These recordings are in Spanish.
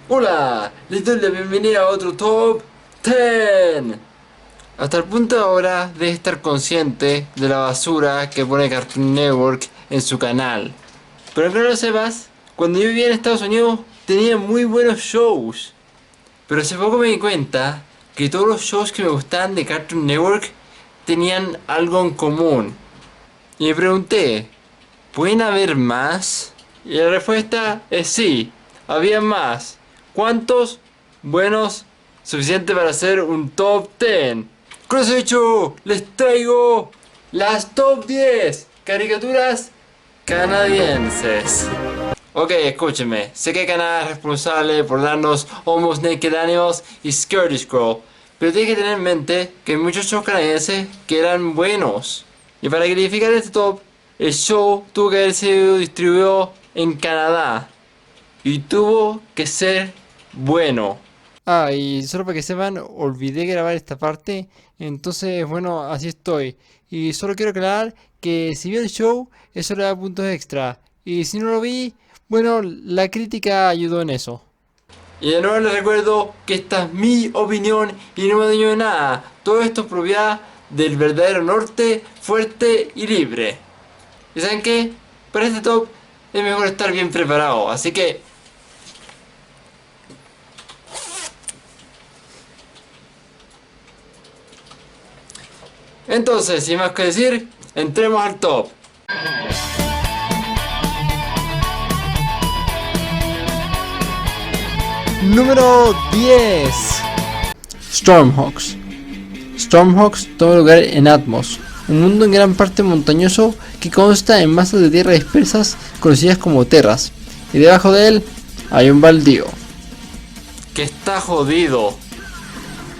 Hola, les doy la bienvenida a otro Top 10. Hasta el punto de ahora de estar consciente de la basura que pone Cartoon Network en su canal. Pero aunque no lo sepas, cuando yo vivía en Estados Unidos tenía muy buenos shows. Pero hace poco me di cuenta que todos los shows que me gustaban de Cartoon Network tenían algo en común. Y me pregunté, ¿pueden haber más? Y la respuesta es sí, había más. ¿Cuántos? Buenos, suficiente para hacer un top 10. Con eso dicho, les traigo las top 10 caricaturas canadienses. Ok, escúchenme, sé que Canadá es responsable por darnos Almost Naked Animals y Scary Scroll, pero tienen que tener en mente que hay muchos shows canadienses que eran buenos. Y para clarificar este top, el show tuvo que haber sido distribuido en Canadá y tuvo que ser bueno. Ah, y solo para que sepan, olvidé grabar esta parte, entonces bueno, así estoy. Y solo quiero aclarar que si vi el show, eso le da puntos extra. Y si no lo vi, bueno, la crítica ayudó en eso. Y de nuevo les recuerdo que esta es mi opinión y no me dueño de nada. Todo esto es propiedad del verdadero norte, fuerte y libre. ¿Y saben qué? Para este top es mejor estar bien preparado, así que... Entonces, sin más que decir, entremos al top. Número 10. Stormhawks. Stormhawks toma lugar en Atmos, un mundo en gran parte montañoso que consta en masas de tierra dispersas conocidas como terras, y debajo de él hay un baldío, Que está jodido.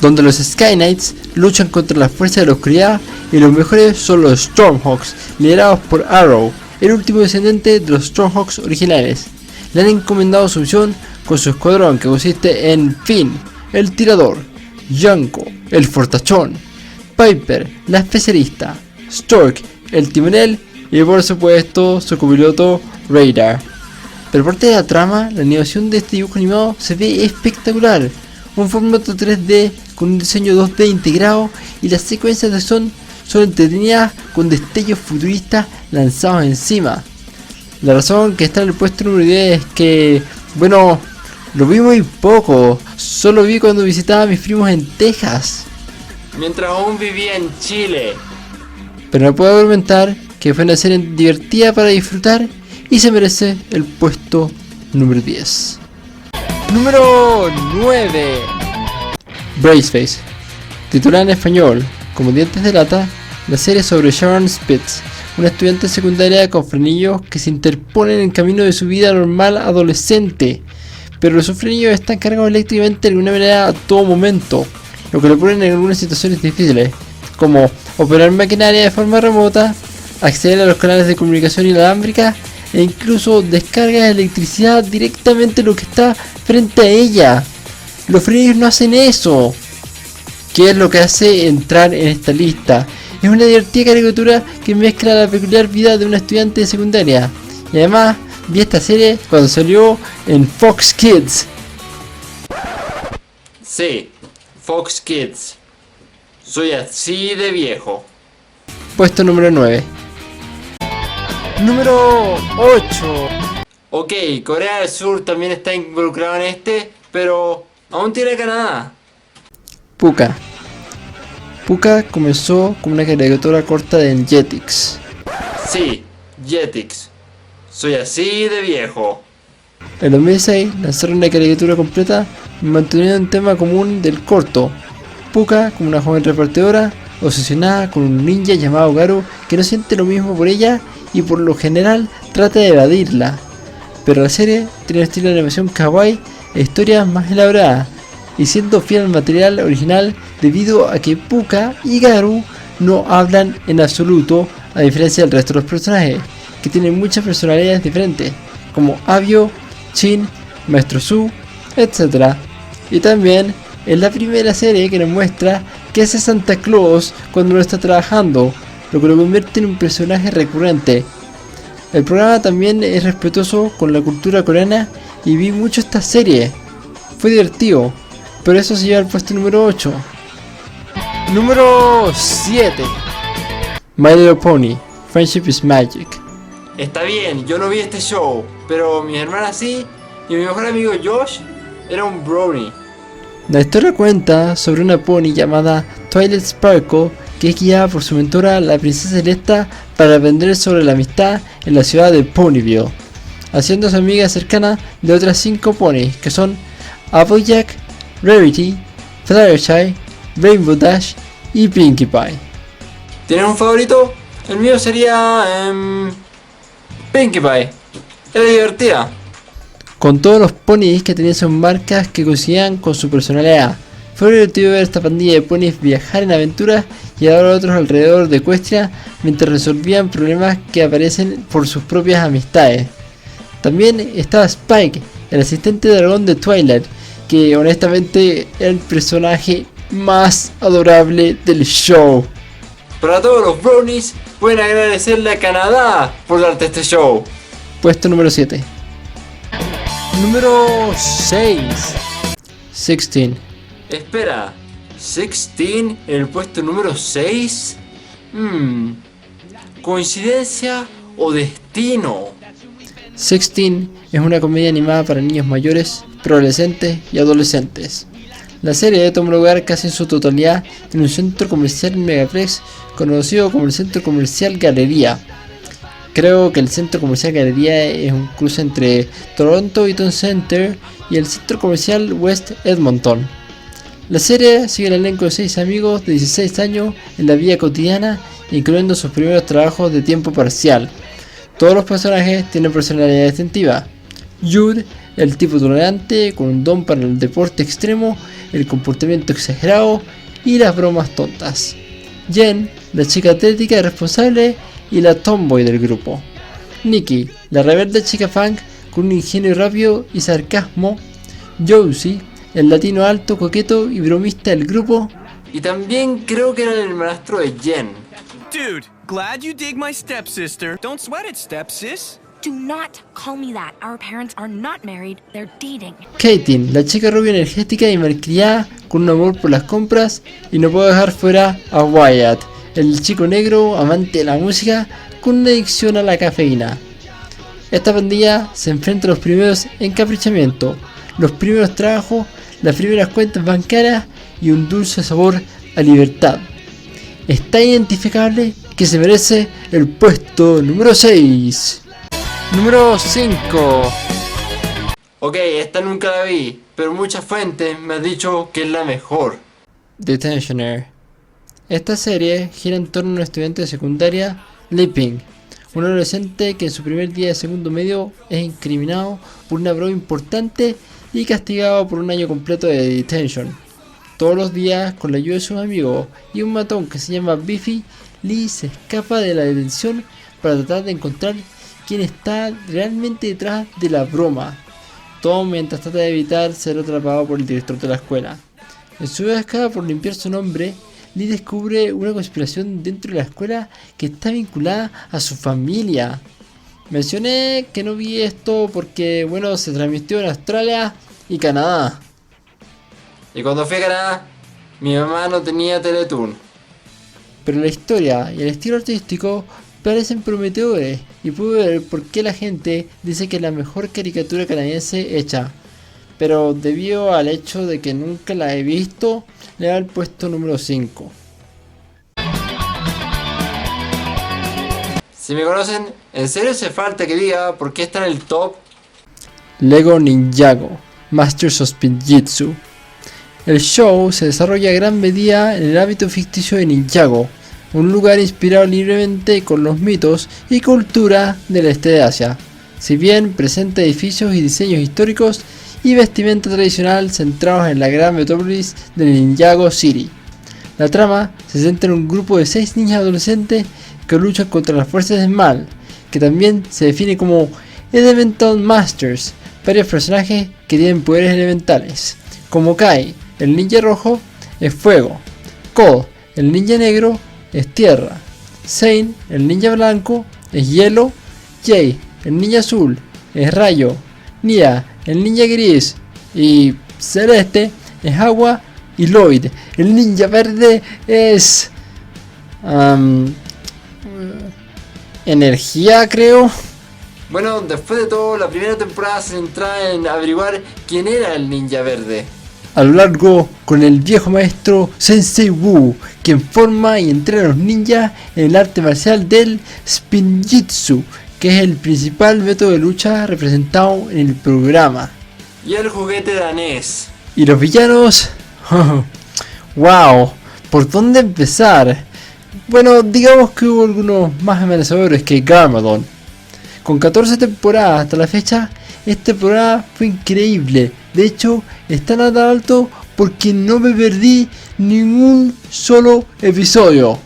donde los Sky Knights luchan contra las fuerzas de la oscuridad y los mejores son los Stormhawks, liderados por Arrow, el último descendiente de los Stormhawks originales. Le han encomendado su misión con su escuadrón que consiste en Finn, el tirador, Yanko, el fortachón, Piper, la especialista, Stork, el timonel y por supuesto su copiloto Radar. Pero parte de la trama, la animación de este dibujo animado se ve espectacular. Un formato 3D con un diseño 2D integrado y las secuencias de son entretenidas con destellos futuristas lanzados encima. La razón que está en el puesto número 10 es que, bueno, lo vi muy poco, solo vi cuando visitaba a mis primos en Texas. Mientras aún vivía en Chile. Pero no puedo argumentar que fue una serie divertida para disfrutar y se merece el puesto número 10. Número 9. Braceface. Titulada en español como Dientes de Lata, la serie sobre Sharon Spitz, una estudiante secundaria con frenillos que se interponen en el camino de su vida normal adolescente. Pero los frenillos están cargados eléctricamente de alguna manera a todo momento, lo que lo ponen en algunas situaciones difíciles, como operar maquinaria de forma remota, acceder a los canales de comunicación inalámbrica e incluso descarga de electricidad directamente en lo que está frente a ella. Los frenillos no hacen eso. ¿Qué es lo que hace entrar en esta lista? Es una divertida caricatura que mezcla la peculiar vida de una estudiante de secundaria. Y además vi esta serie cuando salió en Fox Kids. Sí, Fox Kids. Soy así de viejo. Puesto número 9. Número 8. Ok, Corea del Sur también está involucrado en este, pero aún tiene Canadá. Pucca. Pucca comenzó como una caricatura corta de Jetix. Sí, Jetix. Soy así de viejo. En 2006 lanzaron una caricatura completa manteniendo un tema común del corto. Pucca como una joven repartidora obsesionada con un ninja llamado Garu que no siente lo mismo por ella y por lo general trata de evadirla. Pero la serie tiene un estilo de animación kawaii e historias más elaboradas, y siendo fiel al material original debido a que Pucca y Garu no hablan en absoluto, a diferencia del resto de los personajes, que tienen muchas personalidades diferentes, como Abio, Chin, Maestro Su, etc. Y también es la primera serie que nos muestra qué hace Santa Claus cuando no está trabajando, lo que lo convierte en un personaje recurrente. El programa también es respetuoso con la cultura coreana y vi mucho esta serie. Fue divertido, pero eso se lleva al puesto número 8. Número 7. My Little Pony, Friendship is Magic. Está bien, yo no vi este show, pero mis hermanas sí, y mi mejor amigo Josh era un brownie. La historia cuenta sobre una pony llamada Twilight Sparkle que es guiada por su mentora, la princesa Celesta, para aprender sobre la amistad en la ciudad de Ponyville, haciéndose amiga cercana de otras 5 ponis que son Applejack, Rarity, Fluttershy, Rainbow Dash y Pinkie Pie. ¿Tienes un favorito? El mío sería... Pinkie Pie. Era divertida. Con todos los ponis que tenían sus marcas que coincidían con su personalidad. Fue divertido ver esta pandilla de ponis viajar en aventuras y ayudar a otros alrededor de Equestria mientras resolvían problemas que aparecen por sus propias amistades. También estaba Spike, el asistente dragón de Twilight, que honestamente era el personaje más adorable del show. Para todos los brownies, pueden agradecerle a Canadá por darte este show. Puesto número 7. Número 6. 16. Espera, ¿16 en el puesto número 6? ¿Coincidencia o destino? 16 es una comedia animada para niños mayores, preadolescentes y adolescentes. La serie toma lugar casi en su totalidad en un centro comercial en Megaplex conocido como el Centro Comercial Galería. Creo que el Centro Comercial Galería es un cruce entre Toronto Eaton Center y el Centro Comercial West Edmonton. La serie sigue el elenco de 6 amigos de 16 años en la vida cotidiana, incluyendo sus primeros trabajos de tiempo parcial. Todos los personajes tienen personalidad distintiva. Jude, el tipo tolerante, con un don para el deporte extremo, el comportamiento exagerado y las bromas tontas. Jen, la chica atlética y responsable y la tomboy del grupo. Nikki, la rebelde chica funk con un ingenio rápido y sarcasmo. Josie, el latino alto, coqueto y bromista del grupo. Y también creo que era el hermanastro de Jen. Dude, glad you dig my stepsister. Don't sweat it, stepsis. Do not call me that. Our parents are not married, they're dating. Caitlin, la chica rubia energética y malcriada con un amor por las compras, y no puedo dejar fuera a Wyatt, el chico negro amante de la música con una adicción a la cafeína. Esta pandilla se enfrenta a los primeros encaprichamientos, los primeros trabajos, las primeras cuentas bancarias y un dulce sabor a libertad. Es tan identificable que se merece el puesto número 6. Número 5. Ok, esta nunca la vi, pero muchas fuentes me han dicho que es la mejor. Detentioner. Esta serie gira en torno a un estudiante de secundaria, Leaping, un adolescente que en su primer día de segundo medio es incriminado por una broma importante y castigado por un año completo de detention. Todos los días, con la ayuda de sus amigos y un matón que se llama Biffy, Lee se escapa de la detención para tratar de encontrar quién está realmente detrás de la broma. Todo mientras trata de evitar ser atrapado por el director de la escuela. En su búsqueda por limpiar su nombre, Lee descubre una conspiración dentro de la escuela que está vinculada a su familia. Mencioné que no vi esto porque, bueno, se transmitió en Australia y Canadá. Y cuando fui a Canadá, mi mamá no tenía Teletoon. Pero la historia y el estilo artístico parecen prometedores y pude ver por qué la gente dice que es la mejor caricatura canadiense hecha. Pero debido al hecho de que nunca la he visto, le da el puesto número 5. Si me conocen, en serio hace falta que diga por qué está en el top. Lego Ninjago, Masters of Spinjitzu. El show se desarrolla a gran medida en el hábito ficticio de Ninjago, un lugar inspirado libremente con los mitos y cultura del este de Asia. Si bien presenta edificios y diseños históricos y vestimenta tradicional centrados en la gran metrópolis de Ninjago City. La trama se centra en un grupo de 6 niñas adolescentes que luchan contra las fuerzas del mal, que también se define como Elemental Masters, varios personajes que tienen poderes elementales, como Kai, el ninja rojo, es fuego, Cole, el ninja negro, es tierra, Zane, el ninja blanco, es hielo, Jay, el ninja azul, es rayo, Nia, el ninja gris, y celeste es agua y Lloyd, el ninja verde, es energía, creo. Bueno, después de todo, la primera temporada se centraba en averiguar quién era el ninja verde. A lo largo con el viejo maestro Sensei Wu, quien forma y entrena a los ninjas en el arte marcial del Spinjitzu, que es el principal método de lucha representado en el programa. Y el juguete danés. Y los villanos... ¡Wow! ¿Por dónde empezar? Bueno, digamos que hubo algunos más amenazadores que Garmadon. Con 14 temporadas hasta la fecha, este programa fue increíble. De hecho, está tan alto porque no me perdí ningún solo episodio.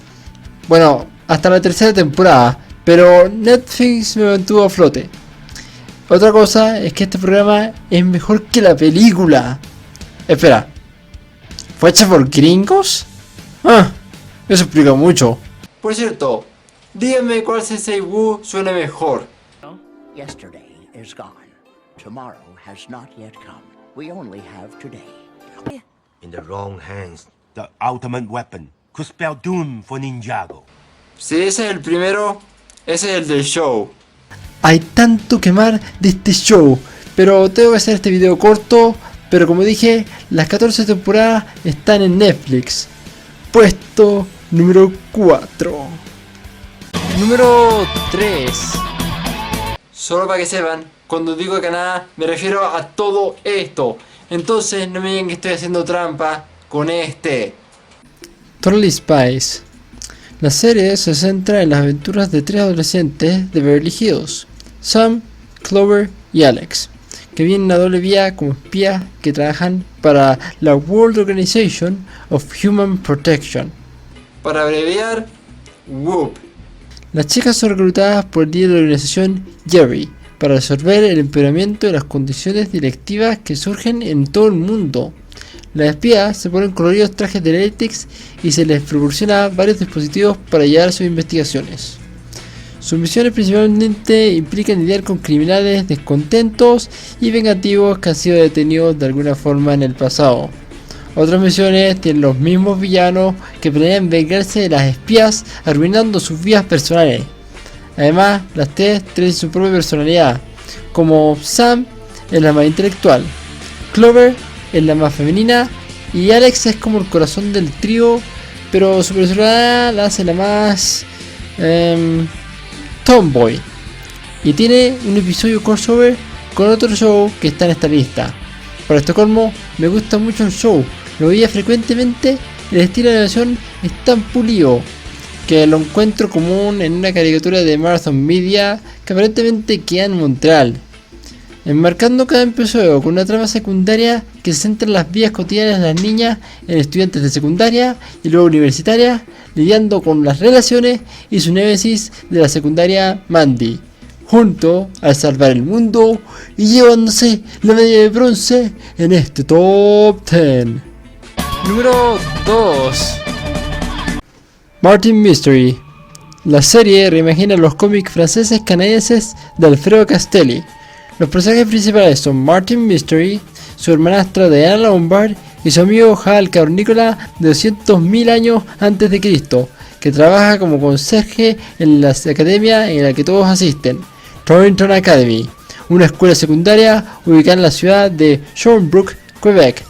Bueno, hasta la tercera temporada, pero Netflix me mantuvo a flote. Otra cosa es que este programa es mejor que la película. Espera, ¿fue hecha por gringos? Eso explica mucho. Por cierto, díganme cuál Sensei Wu suena mejor. Yesterday is gone. Tomorrow has not yet come. We only have today. In the wrong hands, the ultimate weapon could spell doom for Ninjago. Si ese es el primero, ese es el del show. Hay tanto quemar de este show, pero tengo que hacer este video corto. Pero como dije, las 14 temporadas están en Netflix. Puesto número 4. Número 3. Solo para que sepan, cuando digo Canadá me refiero a todo esto. Entonces no me digan que estoy haciendo trampa con este. Totally Spies. La serie se centra en las aventuras de 3 adolescentes de Beverly Hills, Sam, Clover y Alex, que vienen una doble vía como espías que trabajan para la World Organization of Human Protection. Para abreviar, WHOOP. Las chicas son reclutadas por el líder de la organización, Jerry, para resolver el empeoramiento de las condiciones directivas que surgen en todo el mundo. Las espías se ponen coloridos trajes de látex y se les proporciona varios dispositivos para llevar sus investigaciones. Sus misiones principalmente implican lidiar con criminales descontentos y vengativos que han sido detenidos de alguna forma en el pasado. Otras misiones tienen los mismos villanos que planean vengarse de las espías arruinando sus vidas personales. Además, las tres tienen su propia personalidad, como Sam es la más intelectual, Clover es la más femenina y Alex es como el corazón del trío, pero su personalidad la hace la más tomboy. Y tiene un episodio crossover con otro show que está en esta lista. Para Estocolmo me gusta mucho el show, lo veía frecuentemente. El estilo de animación es tan pulido que lo encuentro común en una caricatura de Marathon Media que aparentemente queda en Montreal, enmarcando cada episodio con una trama secundaria que se centra en las vidas cotidianas de las niñas en estudiantes de secundaria y luego universitarias, lidiando con las relaciones y su némesis de la secundaria Mandy, junto al salvar el mundo y llevándose la medalla de bronce en este top 10. Número 2. Martin Mystery. La serie reimagina los cómics franceses canadienses de Alfredo Castelli. Los personajes principales son Martin Mystery, su hermanastra Diana Lombard y su amigo Hal Cavernícola de 200.000 años antes de Cristo, que trabaja como conserje en la academia en la que todos asisten, Torrington Academy, una escuela secundaria ubicada en la ciudad de Sherbrooke, Quebec.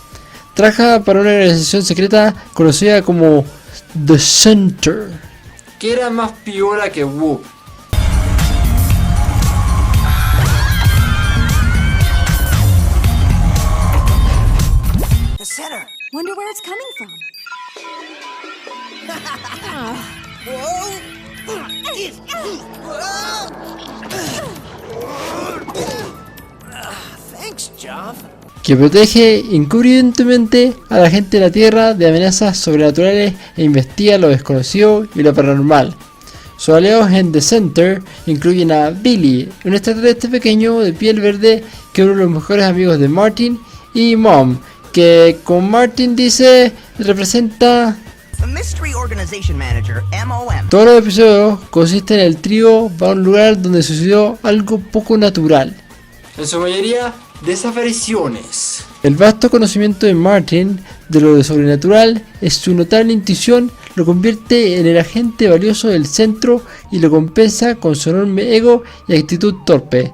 Trabaja para una organización secreta conocida como The Center. Que era más piola que WHOOP. The center. Wonder where it's coming from. Thanks, Joff. Que protege encubiertamente a la gente de la Tierra de amenazas sobrenaturales e investiga lo desconocido y lo paranormal. Sus aliados en The Center incluyen a Billy, un extraterrestre pequeño de piel verde que es uno de los mejores amigos de Martin, y Mom, que como Martin dice representa... The Mystery Organization Manager, MOM. Todos los episodios consisten en el trío va a un lugar donde sucedió algo poco natural. En su mayoría Desapariciones. El vasto conocimiento de Martin de lo sobrenatural es su notable intuición lo convierte en el agente valioso del centro y lo compensa con su enorme ego y actitud torpe.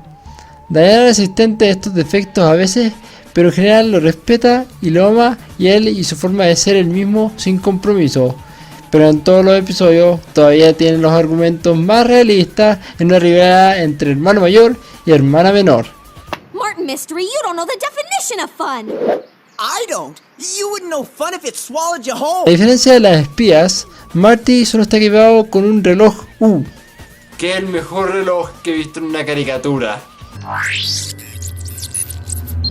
Diana es resistente a estos defectos a veces, pero en general lo respeta y lo ama, y él y su forma de ser el mismo sin compromiso. Pero en todos los episodios todavía tienen los argumentos más realistas en una rivalidad entre hermano mayor y hermana menor. Martin Mystery, you don't know the definition of fun. I don't. You wouldn't know fun if it swallowed you whole. A diferencia de las espías, Marty solo está equipado con un reloj U. Que es el mejor reloj que he visto en una caricatura.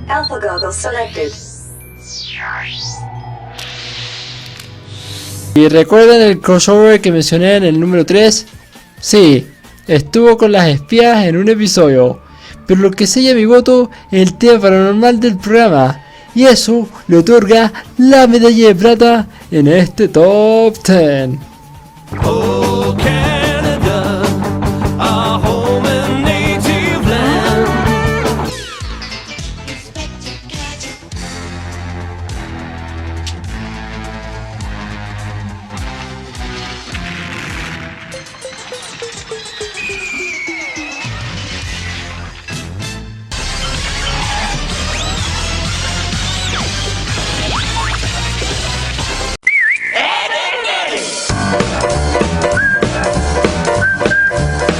Alpha goggle selected. ¿Y recuerdan el crossover que mencioné en el número 3? Sí, estuvo con las espías en un episodio, pero lo que sella mi voto es el tema paranormal del programa, y eso le otorga la medalla de plata en este top 10. Oh, Canada, our home and native land.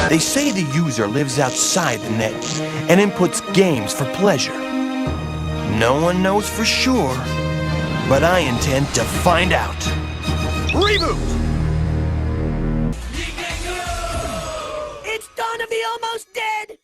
They say the user lives outside the net and inputs games for pleasure. No one knows for sure, but I intend to find out. Reboot! It's gonna be almost dead.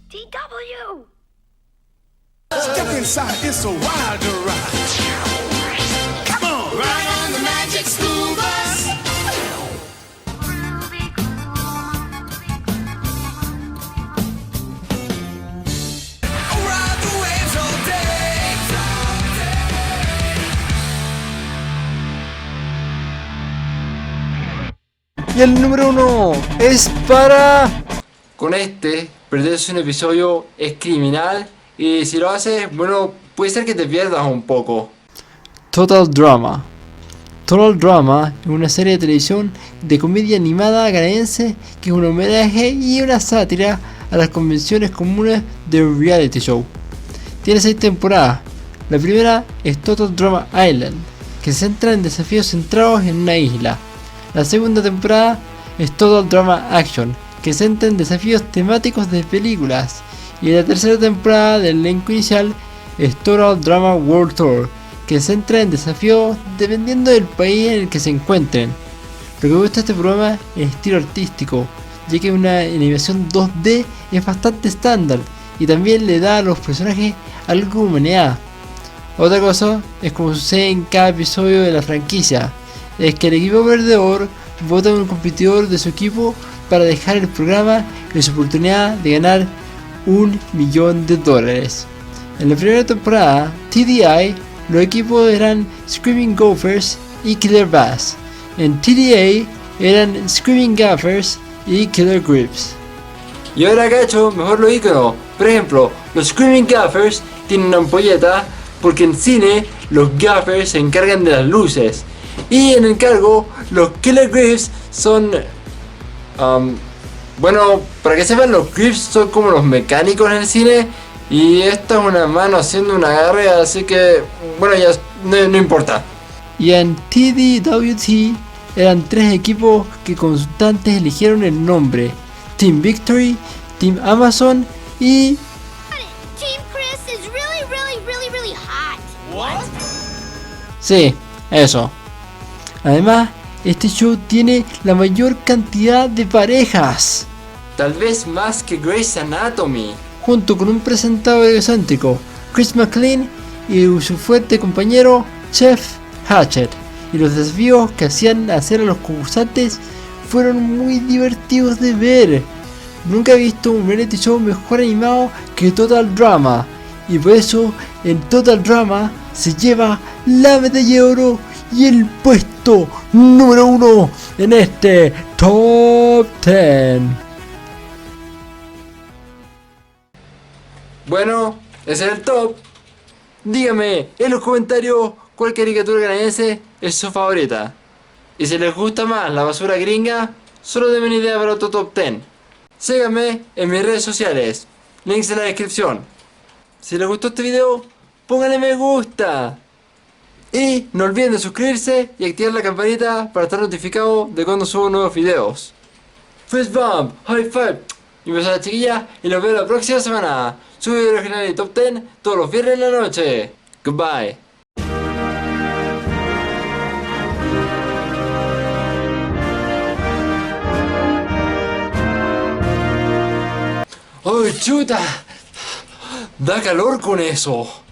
DW! Step inside, it's a wild ride. Come on, ride on the magic school bus. Ride the waves all day. Y el número 1 es para... Con este, perderse un episodio es criminal y si lo haces, bueno, puede ser que te pierdas un poco. Total Drama. Total Drama es una serie de televisión de comedia animada canadiense que es un homenaje y una sátira a las convenciones comunes de un reality show. Tiene 6 temporadas. La primera es Total Drama Island, que se centra en desafíos centrados en una isla. La segunda temporada es Total Drama Action, que se centra en desafíos temáticos de películas. Y la tercera temporada del elenco inicial es Total Drama World Tour, que se centra en desafíos dependiendo del país en el que se encuentren. Lo que me gusta de este programa es el estilo artístico, ya que una animación 2D es bastante estándar y también le da a los personajes algo de humanidad. Otra cosa es como sucede en cada episodio de la franquicia, es que el equipo perdedor vota a un competidor de su equipo para dejar el programa y su oportunidad de ganar $1 millón. En la primera temporada, TDI, los equipos eran Screaming Gophers y Killer Bass. En TDA eran Screaming Gaffers y Killer Grips. Y ahora cacho mejor los iconos. Por ejemplo, los Screaming Gaffers tienen una ampolleta porque en cine los Gaffers se encargan de las luces. Y en el cargo, los Killer Grips son... bueno, para que sepan, los Grips son como los mecánicos en el cine. Y esta es una mano haciendo un agarre, así que... bueno, ya no importa. Y en TDWT eran 3 equipos que consultantes eligieron el nombre: Team Victory, Team Amazon y... Team Chris is really hot. What? Sí, eso. Además, este show tiene la mayor cantidad de parejas, Tal vez más que Grey's Anatomy. junto con un presentador egocéntrico, Chris McLean, y su fuerte compañero, Chef Hatchet. Y los desafíos que hacían hacer a los concursantes fueron muy divertidos de ver. nunca he visto un reality show mejor animado que Total Drama. Y por eso en Total Drama se lleva la medalla de oro y el puesto número 1 en este Top 10. Bueno, ese es el top. Dígame en los comentarios cuál caricatura canadiense es su favorita. Y si les gusta más la basura gringa, solo denme una idea para otro top 10. Síganme en mis redes sociales, links en la descripción. Si les gustó este video, pónganle me gusta. Y no olviden de suscribirse y activar la campanita para estar notificado de cuando subo nuevos videos. Fist bump, high five. Y besos a la chiquilla y los veo la próxima semana. Subo video original y top 10 todos los viernes en la noche. Goodbye. ¡Ay, chuta! Da calor con eso.